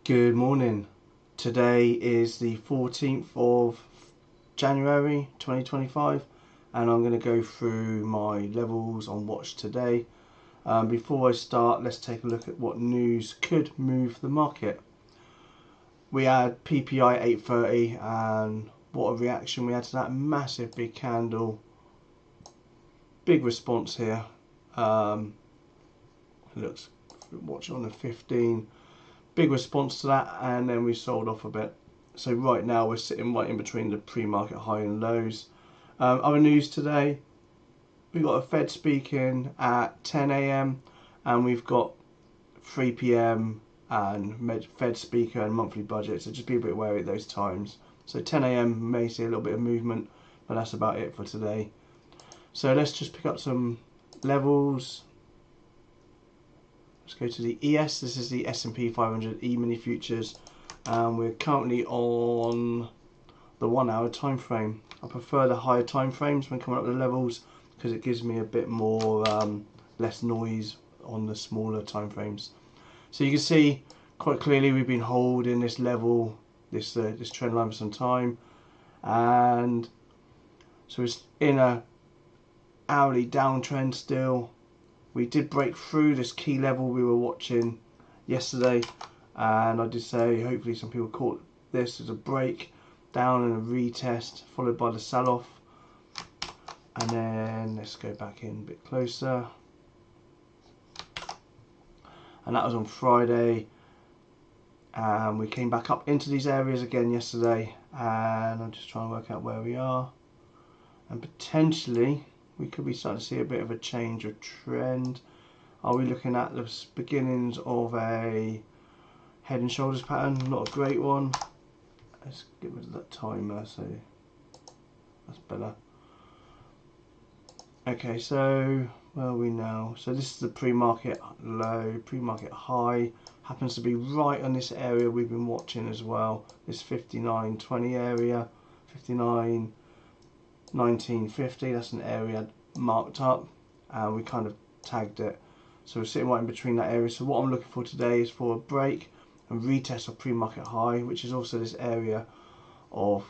Good morning. Today is the 14th of January 2025 and I'm going to go through my levels on watch today. Before I start, let's take a look at what news could move the market. We had PPI 830 and what a reaction we had to that. Massive big candle. Big response here. Looks, watch on the 15. Big response to that, and then we sold off a bit. So right now we're sitting right in between the pre-market high and lows. Other news today, we've got a Fed speaking at 10 AM and we've got 3 PM and Fed speaker and monthly budget, so just be a bit wary at those times. So 10 AM may see a little bit of movement, but that's about it for today. So let's just pick up some levels. Let's go to the ES. This is the S&P 500 E-mini futures, and we're currently on the 1 hour time frame. I prefer the higher time frames when coming up with the levels because it gives me a bit more less noise on the smaller time frames. So you can see quite clearly we've been holding this level, this trend line for some time, and so it's in a hourly downtrend still. We did break through this key level we were watching yesterday, and I did say hopefully some people caught this as a break down and a retest followed by the sell-off. And then let's go back in a bit closer, and that was on Friday, and we came back up into these areas again yesterday, and I'm just trying to work out where we are, and potentially we could be starting to see a bit of a change of trend. Are we looking at the beginnings of a head and shoulders pattern? Not a great one. Let's get rid of that timer, so that's better. Okay, so where are we now? So this is the pre-market low, pre-market high. Happens to be right on this area we've been watching as well. This 59.20 area, 59.1950. That's an area marked up, and we kind of tagged it. So we're sitting right in between that area. So what I'm looking for today is for a break and retest of pre-market high, which is also this area of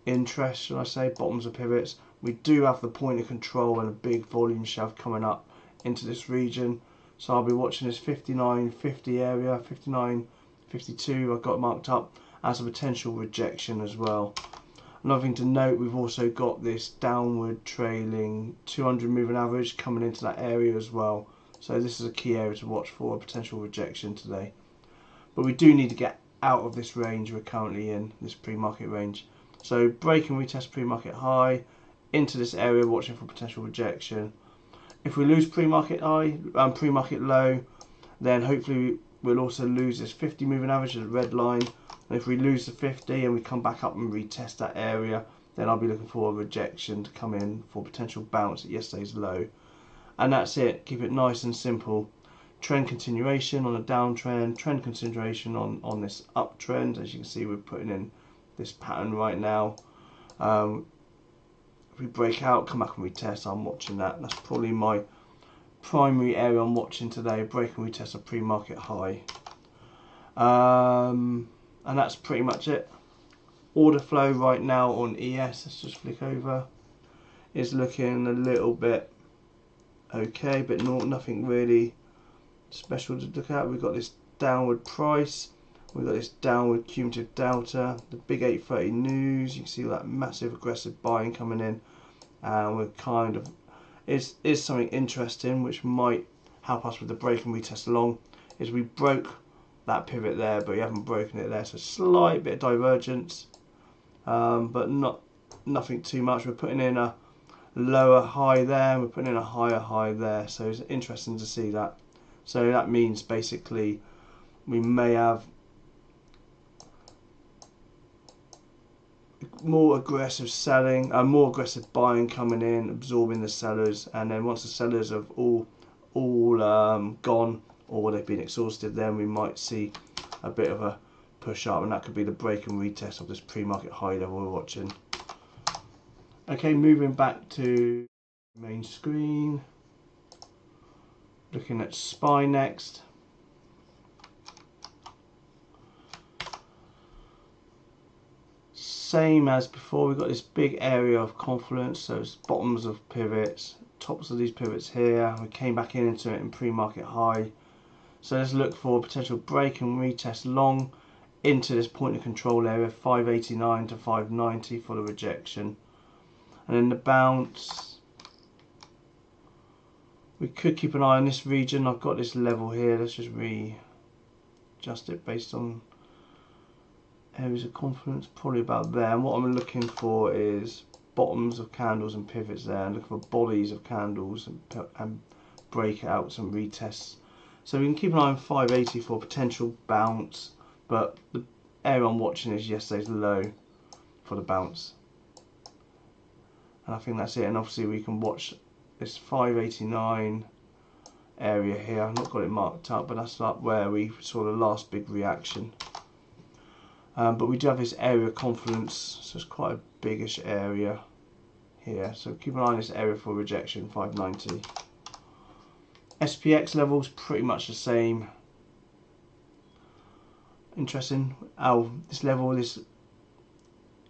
interest, should I say, bottoms of pivots. We do have the point of control and a big volume shove coming up into this region. So I'll be watching this 59.50 area, 59.52 I've got marked up as a potential rejection as well. Another thing to note, we've also got this downward trailing 200 moving average coming into that area as well. So this is a key area to watch for a potential rejection today. But we do need to get out of this range we're currently in, this pre-market range. So break and retest pre-market high into this area, watching for potential rejection. If we lose pre-market high and pre-market low, then hopefully we'll also lose this 50 moving average, the red line. And if we lose the 50 and we come back up and retest that area, then I'll be looking for a rejection to come in for potential bounce at yesterday's low. And that's it. Keep it nice and simple. Trend continuation on a downtrend, trend continuation on this uptrend. As you can see, we're putting in this pattern right now. If we break out, come back and retest, I'm watching that. That's probably my primary area I'm watching today, break and retest a pre-market high. And that's pretty much it. Order flow right now on ES, let's just flick over, is looking a little bit okay, but nothing really special to look at. We've got this downward price, we've got this downward cumulative delta, the big 830 news, you can see that massive aggressive buying coming in, and we're kind of, is something interesting which might help us with the break and retest along, is we broke that pivot there, but we haven't broken it there, so a slight bit of divergence, but nothing too much. We're putting in a lower high there, we're putting in a higher high there, so it's interesting to see that. So that means basically we may have more aggressive selling, more aggressive buying coming in, absorbing the sellers, and then once the sellers have all gone, or they've been exhausted, then we might see a bit of a push up, and that could be the break and retest of this pre-market high level we're watching. Okay, moving back to main screen, looking at SPY next. same as before. We've got this big area of confluence, so it's bottoms of pivots, tops of these pivots here. We came back into it in pre-market high. So let's look for a potential break and retest long into this point of control area, 589 to 590 for the rejection. And then the bounce, we could keep an eye on this region. I've got this level here. Let's just readjust it based on areas of confluence, probably about there. And what I'm looking for is bottoms of candles and pivots there, and looking for bodies of candles and breakouts and retests. So we can keep an eye on 580 for potential bounce, but the area I'm watching is yesterday's low for the bounce. And I think that's it. And obviously we can watch this 589 area here. I've not got it marked up, but that's up where we saw the last big reaction. But we do have this area of confluence, so it's quite a biggish area here. So keep an eye on this area for rejection, 590. SPX levels pretty much the same. Interesting. This level,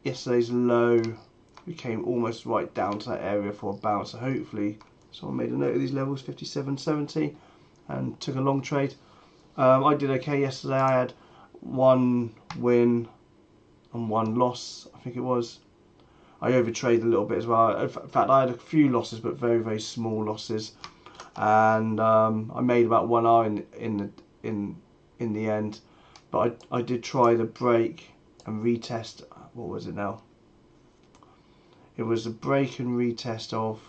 yesterday's low, we came almost right down to that area for a bounce. So hopefully someone made a note of these levels, 57.70, and took a long trade. I did okay yesterday. I had 1 win and 1 loss, I think it was. I overtraded a little bit as well. In fact, I had a few losses, but very, very small losses. And I made about 1 hour in the end. But I did try the break and retest. What was it now? It was a break and retest of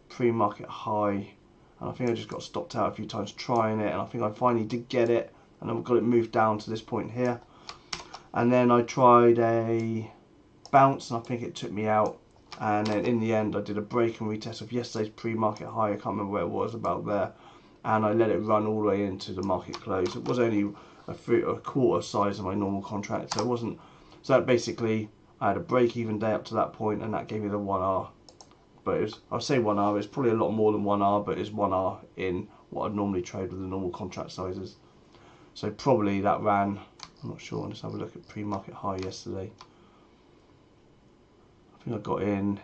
pre-market high, and I think I just got stopped out a few times trying it, and I think I finally did get it, and I've got it moved down to this point here. And then I tried a bounce, and I think it took me out. And then in the end I did a break and retest of yesterday's pre-market high. I can't remember where it was, about there, and I let it run all the way into the market close. It was only a quarter size of my normal contract, so it wasn't. So that basically, I had a break-even day up to that point, and that gave me the 1 hour. But it was, I'll say 1 hour. It's probably a lot more than 1 hour, but it's 1 hour in what I'd normally trade with the normal contract sizes. So probably that ran. I'm not sure. Let's have a look at pre-market high yesterday. I think I got in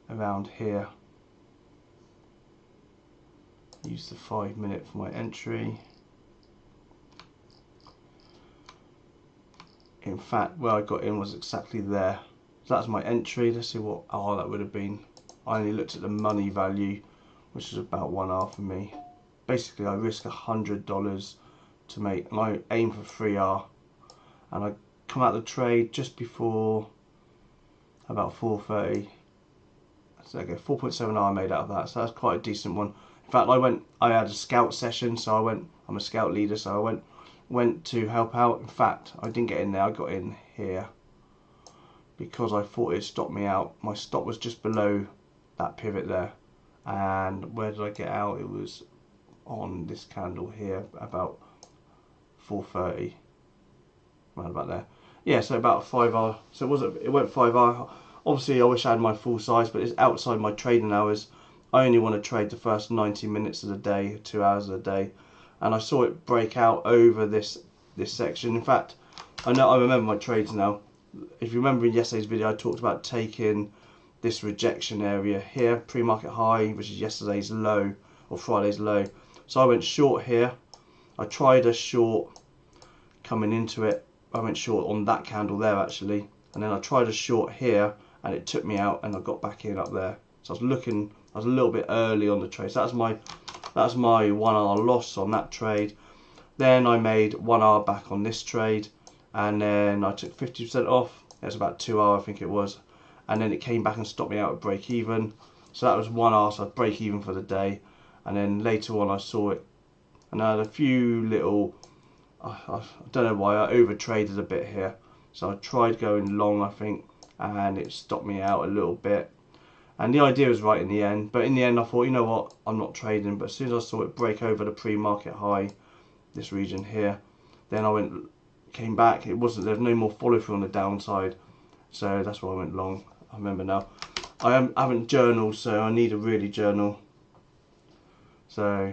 around here. Use the 5 minute for my entry. In fact, where I got in was exactly there. So that's my entry. Let's see what hour that would have been. I only looked at the money value, which is about 1 hour for me. Basically, I risk $100 to make, and I aim for 3 hour. And I come out of the trade just before about 4:30. So okay, 4.7 hour I made out of that. So that's quite a decent one. In fact, I had a scout session, so I'm a scout leader, so I went to help out. In fact, I didn't get in there, I got in here because I thought it stopped me out. My stop was just below that pivot there. And where did I get out? It was on this candle here, about 4:30, around about there. Yeah, so about 5 hour. So it went 5 hour. Obviously, I wish I had my full size, but it's outside my trading hours. I only want to trade the first 90 minutes of the day, 2 hours of the day, and I saw it break out over this section. In fact, I remember my trades now. If you remember in yesterday's video, I talked about taking this rejection area here, pre-market high, which is yesterday's low or Friday's low. So I went short here. I tried a short coming into it. I went short on that candle there actually, and then I tried a short here, and it took me out, and I got back in up there. So I was a little bit early on the trade. So that's my 1 hour loss on that trade. Then I made 1 hour back on this trade, and then I took 50% off. It was about 2 hours, I think it was, and then it came back and stopped me out at break even. So that was 1 hour, so I'd break even for the day. And then later on I saw it, and I had a few little, I don't know why, I over traded a bit here. So I tried going long, I think, and it stopped me out a little bit. And the idea was right in the end, but in the end I thought, you know what, I'm not trading. But as soon as I saw it break over the pre-market high, this region here, then I came back. There's no more follow through on the downside, so that's why I went long. I remember now. I haven't journaled, so I need to really journal. So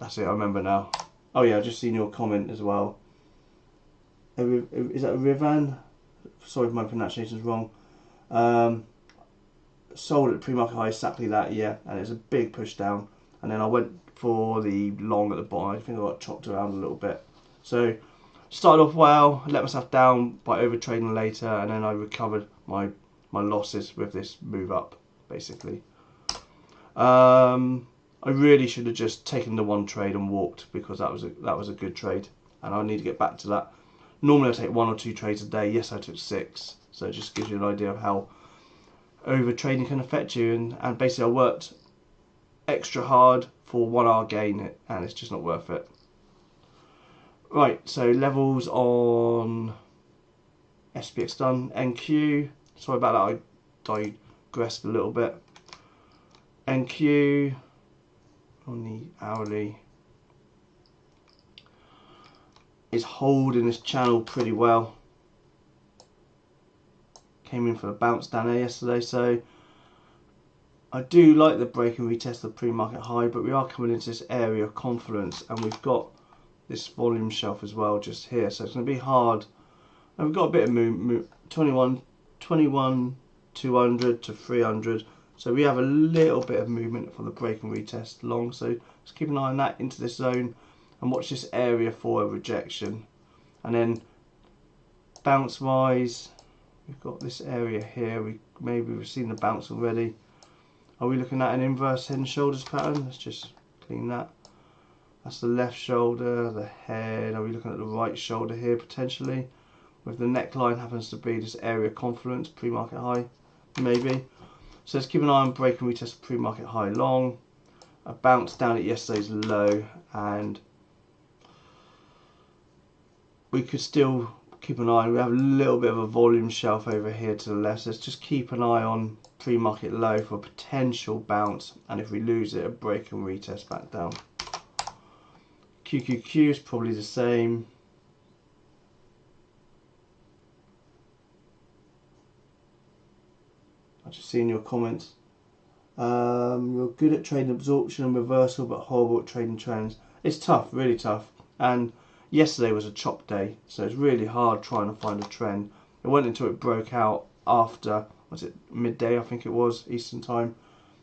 that's it, I remember now. Oh yeah, I've just seen your comment as well. is that a Rivan? Sorry if my pronunciation is wrong. Sold at pre-market high, exactly that, yeah, and it's a big push down. And then I went for the long at the bottom. I think I got chopped around a little bit. So started off well, let myself down by over trading later, and then I recovered my losses with this move up, basically. I really should have just taken the one trade and walked, because that was a good trade, and I need to get back to that. Normally I take 1 or 2 trades a day. Yes, I took 6, so it just gives you an idea of how over trading can affect you. And basically I worked extra hard for 1 hour gain, and it's just not worth it. Right, so levels on SPX done. NQ, sorry about that, I digressed a little bit. NQ on the hourly is holding this channel pretty well. Came in for a bounce down there yesterday, so I do like the break and retest the pre-market high, but we are coming into this area of confluence, and we've got this volume shelf as well just here, so it's going to be hard. And we've got a bit of move 21 200 to 300, so we have a little bit of movement for the break and retest long, so just keep an eye on that into this zone and watch this area for a rejection. And then bounce wise, we've got this area here. Maybe we've seen the bounce already. Are we looking at an inverse head and shoulders pattern? Let's just clean that. That's the left shoulder, the head. Are we looking at the right shoulder here potentially? With the neckline happens to be this area of confluence, pre-market high, maybe. So let's keep an eye on break and retest pre-market high long. A bounce down at yesterday's low, and we could still keep an eye. We have a little bit of a volume shelf over here to the left. So let's just keep an eye on pre-market low for a potential bounce, and if we lose it, a break and retest back down. QQQ is probably the same. I've just seen your comments. You're good at trading absorption and reversal, but horrible at trading trends. It's tough, really tough. And yesterday was a chop day, so it's really hard trying to find a trend. It went until it broke out after, was it midday, I think it was, Eastern time,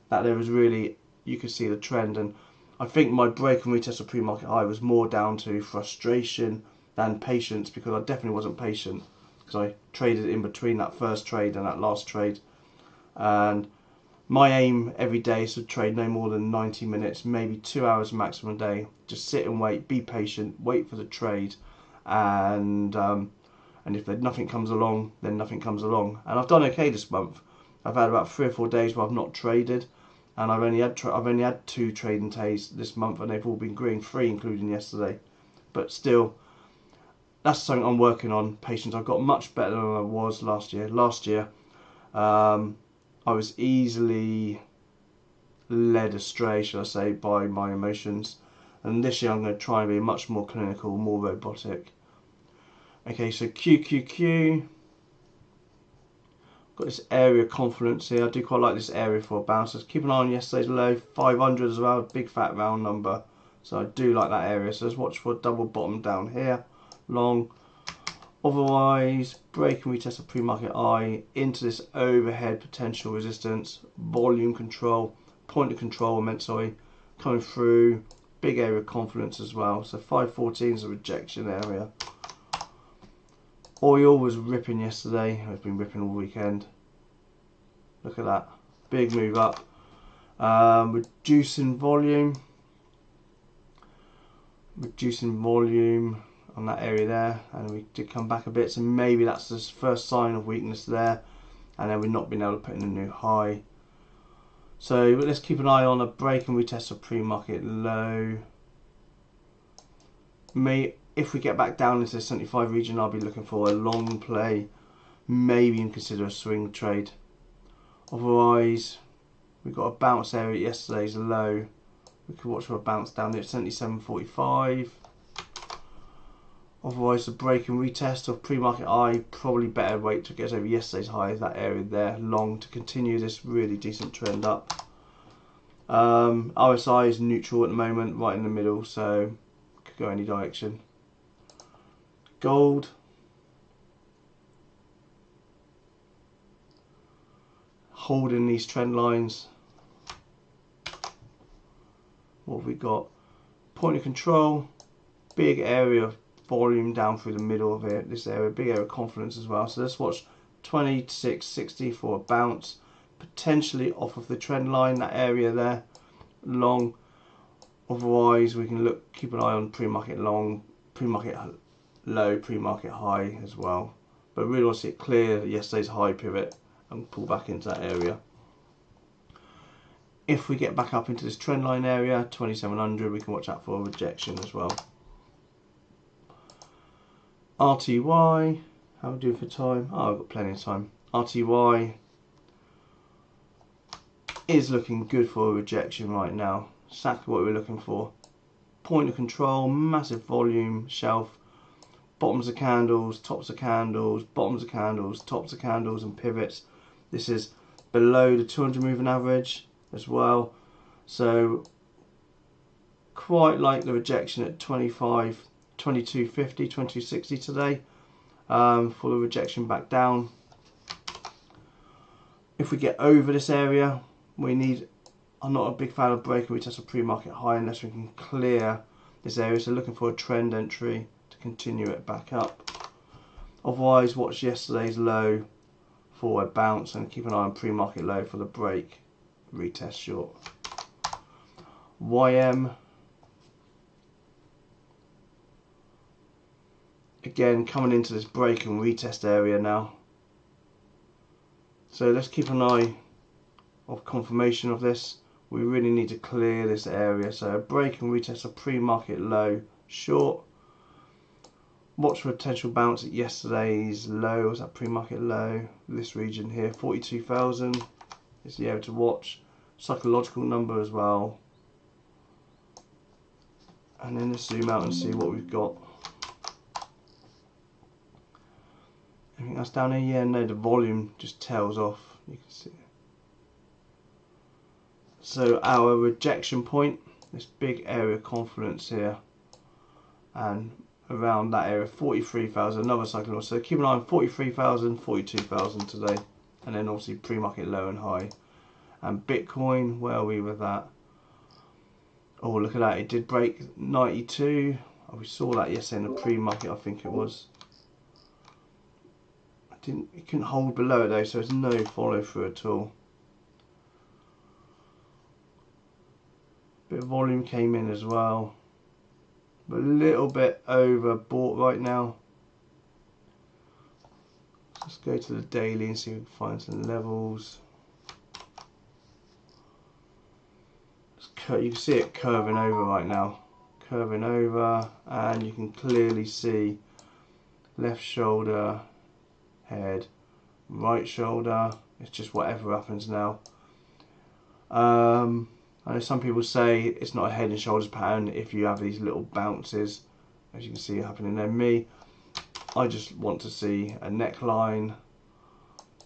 that there was really, you could see the trend. And I think my break and retest of pre-market high was more down to frustration than patience, because I definitely wasn't patient, because I traded in between that first trade and that last trade. And my aim every day is to trade no more than 90 minutes, maybe 2 hours maximum a day. Just sit and wait, be patient, wait for the trade, and if nothing comes along, then nothing comes along. And I've done okay this month. I've had about 3 or 4 days where I've not traded, and I've only had 2 trading days this month, and they've all been green, 3 including yesterday. But still, that's something I'm working on. Patience. I've got much better than I was last year. Last year, I was easily led astray, shall I say, by my emotions. And this year I'm going to try and be much more clinical, more robotic. Okay, so QQQ. Got this area of confluence here. I do quite like this area for a bounce. Let's keep an eye on yesterday's low, 500 as well, big fat round number. So I do like that area. So let's watch for a double bottom down here, long. Otherwise, break and retest a pre-market high into this overhead potential resistance, volume control, point of control, I meant, sorry, coming through, big area of confluence as well. So 514 is a rejection area. Oil was ripping yesterday. It's been ripping all weekend. Look at that, big move up. Reducing volume on that area there, and we did come back a bit, so maybe that's the first sign of weakness there, and then we've not been able to put in a new high. So but let's keep an eye on a break and retest a pre-market low. If we get back down into the 75 region, I'll be looking for a long play, maybe even consider a swing trade. Otherwise, we've got a bounce area at yesterday's low. We could watch for a bounce down there at 77.45. Otherwise, the break and retest of pre-market high, probably better wait to get over yesterday's high, that area there, long, to continue this really decent trend up. RSI is neutral at the moment, right in the middle, so could go any direction. Gold, holding these trend lines. What have we got? Point of control, big area of volume down through the middle of it, this area, big area of confidence as well. So let's watch 26.60 for a bounce, potentially off of the trend line, that area there, long. Otherwise we can look, keep an eye on pre-market long, pre-market low, pre-market high as well. But really want to see it clear yesterday's high pivot and pull back into that area. If we get back up into this trend line area, 2700, we can watch out for a rejection as well. RTY, how are we doing for time? Oh, I've got plenty of time. RTY is looking good for a rejection right now. Exactly what we're looking for. Point of control, massive volume, shelf, bottoms of candles, tops of candles, bottoms of candles, tops of candles, and pivots. This is below the 200 moving average as well. So quite like the rejection at 22.50, 22.60 today, for the rejection back down. If we get over this area, we need, I'm not a big fan of breaking retest a pre-market high unless we can clear this area, so looking for a trend entry to continue it back up. Otherwise watch yesterday's low for a bounce and keep an eye on pre-market low for the break, retest short. YM, again coming into this break and retest area now, so let's keep an eye of confirmation of this. We really need to clear this area, so a break and retest a pre-market low short. Watch for potential bounce at yesterday's low. Was that pre-market low? This region here, 42,000 is the area to watch. Psychological number as well. And then let's zoom out and see what we've got. Anything else down here? Yeah, no, the volume just tails off. You can see. So our rejection point, this big area of confidence here, and around that area, 43,000, another cycle. So keep an eye on 43,000, 42,000 today, and then obviously pre-market low and high. And Bitcoin, where are we with that? Oh, look at that, it did break 92. Oh, we saw that yesterday in the pre-market, I think it was. It couldn't hold below it though, so there's no follow through at all. Bit of volume came in as well, but a little bit overbought right now. Let's go to the daily and see if we can find some levels. You can see it curving over right now, curving over, and you can clearly see left shoulder, head, right shoulder. It's just whatever happens now. I know some people say it's not a head and shoulders pattern if you have these little bounces, as you can see happening there. Me, I just want to see a neckline,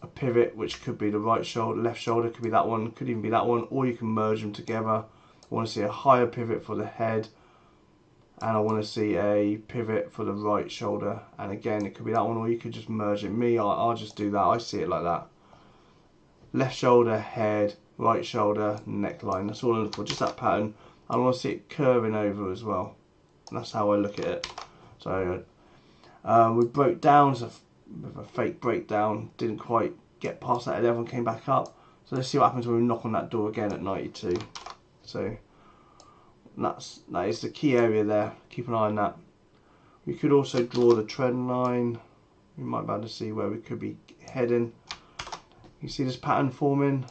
a pivot, which could be the right shoulder, left shoulder, could be that one, could even be that one, or you can merge them together. I want to see a higher pivot for the head, and I want to see a pivot for the right shoulder, and again it could be that one, or you could just merge it. Me, I'll just do that. I see it like that. Left shoulder, head, right shoulder, neckline. That's all I look for, just that pattern. I want to see it curving over as well. And that's how I look at it. So we broke down, so with a fake breakdown, didn't quite get past that 11, came back up. So let's see what happens when we knock on that door again at 92. So that is the key area there. Keep an eye on that. We could also draw the trend line. We might be able to see where we could be heading. You see this pattern forming,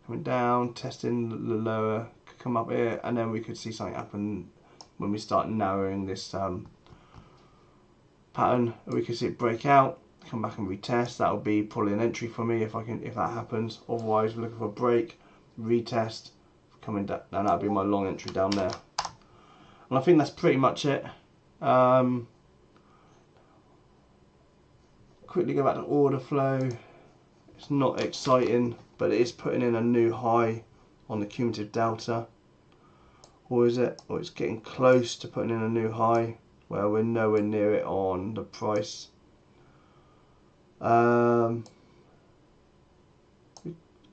coming down, testing the lower, could come up here, and then we could see something happen when we start narrowing this pattern. We could see it break out, come back and retest. That will be probably an entry for me if that happens. Otherwise, we're looking for a break, retest, coming down, and that'll be my long entry down there. And I think that's pretty much it. Quickly go back to order flow. It's not exciting, but it is putting in a new high on the cumulative delta. Or is it? Or it's getting close to putting in a new high, where we're nowhere near it on the price.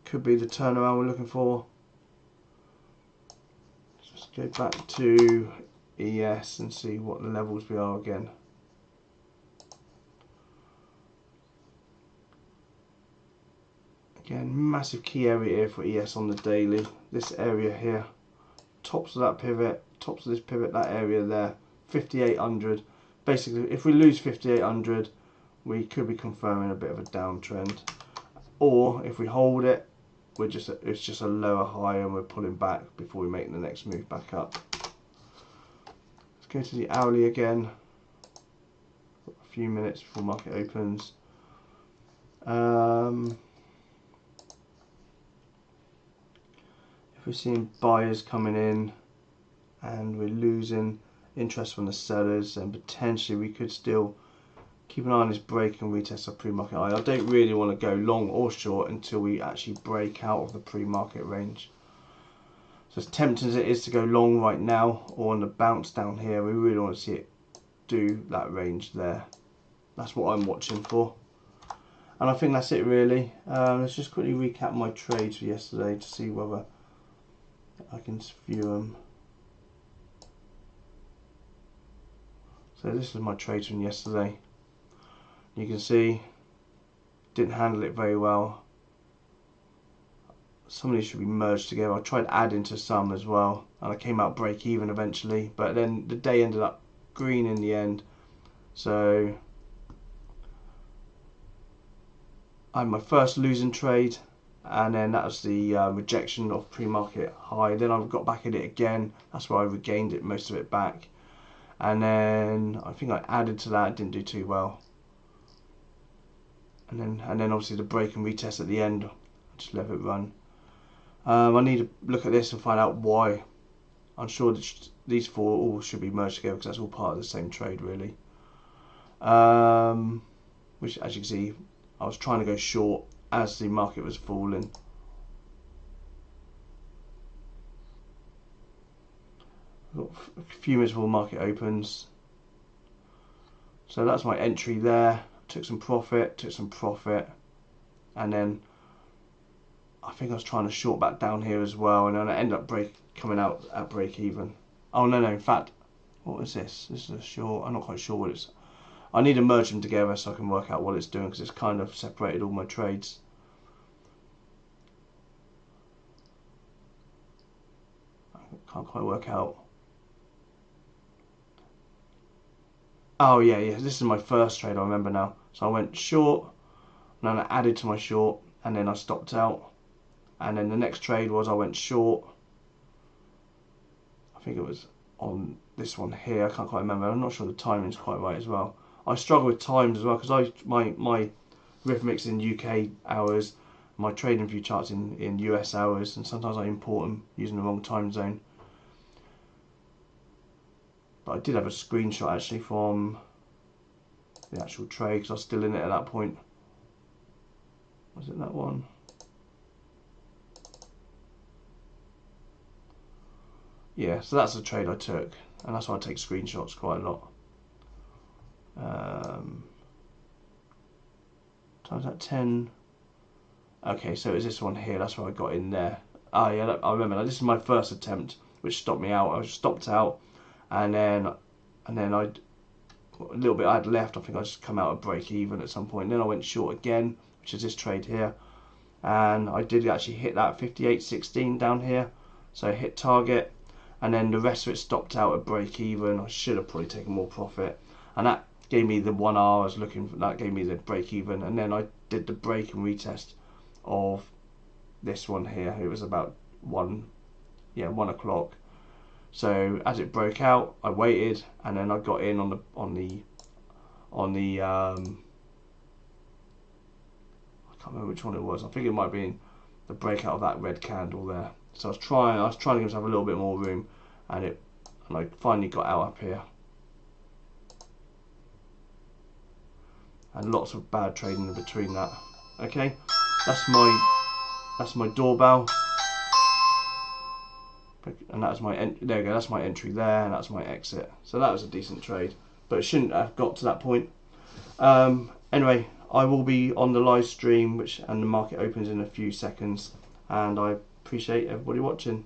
could be the turnaround we're looking for. Let's just go back to ES and see what the levels we are again. Again, massive key area here for ES on the daily. This area here, tops of that pivot, tops of this pivot, that area there, 5800. Basically, if we lose 5800, we could be confirming a bit of a downtrend. Or if we hold it, it's just a lower high and we're pulling back before we make the next move back up. Let's go to the hourly again. A few minutes before market opens. If we're seeing buyers coming in and we're losing interest from the sellers, then potentially we could still keep an eye on this break and retest our pre-market high. I don't really want to go long or short until we actually break out of the pre-market range. So as tempting as it is to go long right now or on the bounce down here, we really want to see it do that range there. That's what I'm watching for. And I think that's it really. Let's just quickly recap my trades for yesterday to see whether I can view them. So this is my trades from yesterday. You can see, didn't handle it very well. Some of these should be merged together. I tried adding to some as well, and I came out break even eventually, but then the day ended up green in the end. So I had my first losing trade, and then that was the rejection of pre-market high. Then I got back at it again. That's where I regained it, most of it back. And then I think I added to that, didn't do too well. And then obviously the break and retest at the end, I just let it run. I need to look at this and find out why. I'm sure that these four all should be merged together because that's all part of the same trade really. Which, as you can see, I was trying to go short as the market was falling. I've got a few minutes before the market opens. So that's my entry there. Took some profit, and then I think I was trying to short back down here as well, and then I ended up coming out at break even. Oh no, in fact, what is this? This is a short. I'm not quite sure what it's. I need to merge them together so I can work out what it's doing because it's kind of separated all my trades. I can't quite work out. Oh yeah, this is my first trade, I remember now. So I went short, and then I added to my short, and then I stopped out. And then the next trade was I went short. I think it was on this one here, I can't quite remember. I'm not sure the timing's quite right as well. I struggle with times as well because my rhythmic's in UK hours, my trading view charts in US hours, and sometimes I import them using the wrong time zone. But I did have a screenshot actually from the actual trade because I was still in it at that point. Was it that one? Yeah, so that's the trade I took, and that's why I take screenshots quite a lot. Times at 10. Okay, so it was this one here, that's where I got in there. Oh yeah, I remember, this is my first attempt, which stopped me out. I stopped out. And then a little bit I had left. I think I just come out at break even at some point. Then I went short again, which is this trade here, and I did actually hit that 58.16 down here. So I hit target, and then the rest of it stopped out at break even. I should have probably taken more profit, and that gave me the 1 hour I was looking for. That gave me the break even, and then I did the break and retest of this one here. It was about 1 o'clock. So as it broke out, I waited, and then I got in on the I can't remember which one it was. I think it might have been the breakout of that red candle there. So I was trying to give myself a little bit more room, and I finally got out up here. And lots of bad trading in between that. Okay, that's my doorbell. And that's my there we go. That's my entry there, and that's my exit. So that was a decent trade, but it shouldn't have got to that point. Anyway, I will be on the live stream, and the market opens in a few seconds, and I appreciate everybody watching.